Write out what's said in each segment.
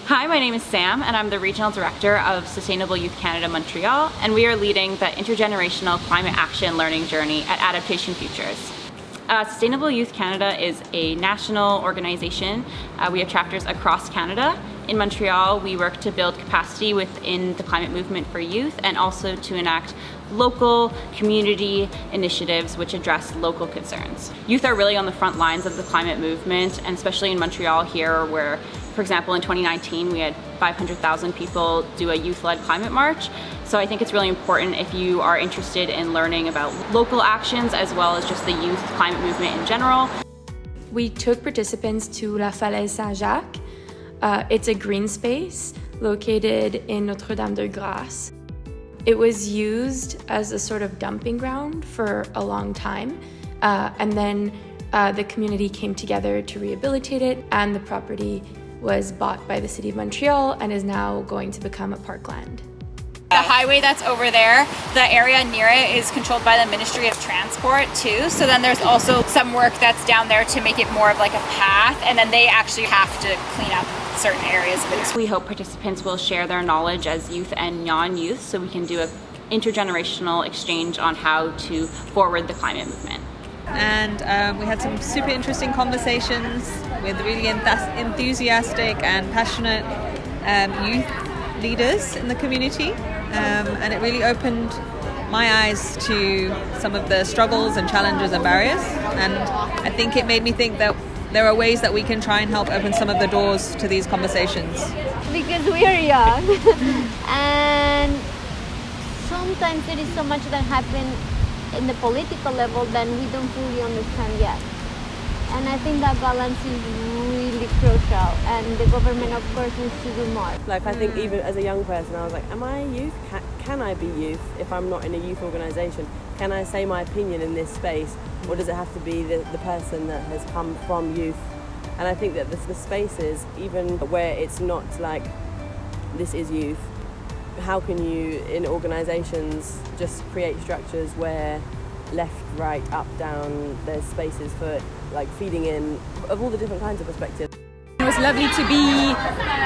Hi, my name is Sam, and I'm the Regional Director of Sustainable Youth Canada Montreal, and we are leading the Intergenerational Climate Action learning journey at Adaptation Futures. Sustainable Youth Canada is a national organization. We have chapters across Canada. In Montreal, we work to build capacity within the climate movement for youth and also to enact local community initiatives which address local concerns. Youth are really on the front lines of the climate movement, and especially in Montreal here, where, for example, in 2019, we had 500,000 people do a youth-led climate march. So I think it's really important if you are interested in learning about local actions as well as just the youth climate movement in general. We took participants to La Falaise Saint-Jacques. It's a green space located in Notre-Dame-de-Grâce. It was used as a sort of dumping ground for a long time, and then the community came together to rehabilitate it, and the property was bought by the City of Montreal and is now going to become a parkland. The highway that's over there, the area near it is controlled by the Ministry of Transport too. So then there's also some work that's down there to make it more of like a path, and then they actually have to clean up certain areas of it. We hope participants will share their knowledge as youth and non-youth so we can do an intergenerational exchange on how to forward the climate movement. And we had some super interesting conversations with really enthusiastic and passionate youth leaders in the community, and it really opened my eyes to some of the struggles and challenges and barriers, and I think it made me think that there are ways that we can try and help open some of the doors to these conversations. Because we are young and sometimes there is so much that happens in the political level that we don't fully understand yet. And I think that balance is really crucial, and the government of course needs to do more. I think even as a young person I was like, am I youth? Can I be youth if I'm not in a youth organisation? Can I say my opinion in this space, or does it have to be the person that has come from youth? And I think that the spaces, even where it's not like this is youth, how can you in organisations just create structures where left, right, up, down, there's spaces for like feeding in of all the different kinds of perspectives. It was lovely to be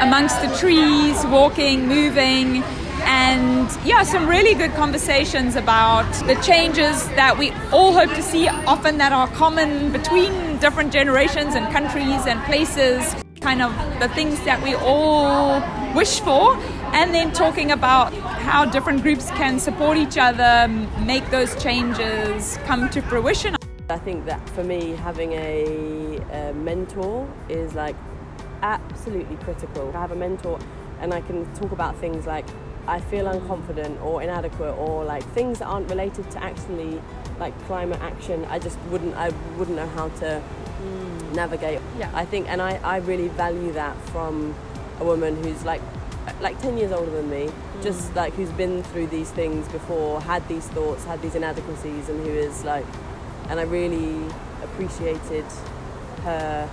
amongst the trees, walking, moving, and some really good conversations about the changes that we all hope to see, often that are common between different generations and countries and places, kind of the things that we all wish for, and then talking about how different groups can support each other, make those changes come to fruition. I think that for me, having a mentor is like absolutely critical. I have a mentor and I can talk about things like I feel unconfident or inadequate, or like things that aren't related to actually like climate action. I wouldn't know how to navigate. I think, and I really value that from a woman who's like 10 years older than me, just like who's been through these things before, had these thoughts, had these inadequacies, and who is like, and I really appreciated her.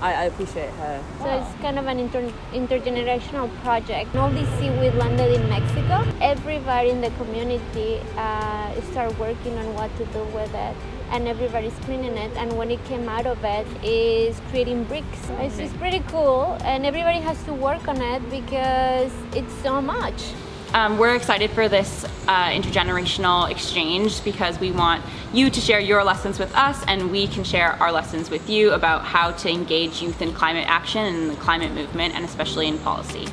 I appreciate her. So it's kind of an intergenerational project. All this seaweed landed in Mexico. Everybody in the community started working on what to do with it, and everybody's cleaning it, and when it came out of it is creating bricks. It's just pretty cool, and everybody has to work on it because it's so much. We're excited for this intergenerational exchange because we want you to share your lessons with us, and we can share our lessons with you about how to engage youth in climate action and the climate movement, and especially in policy.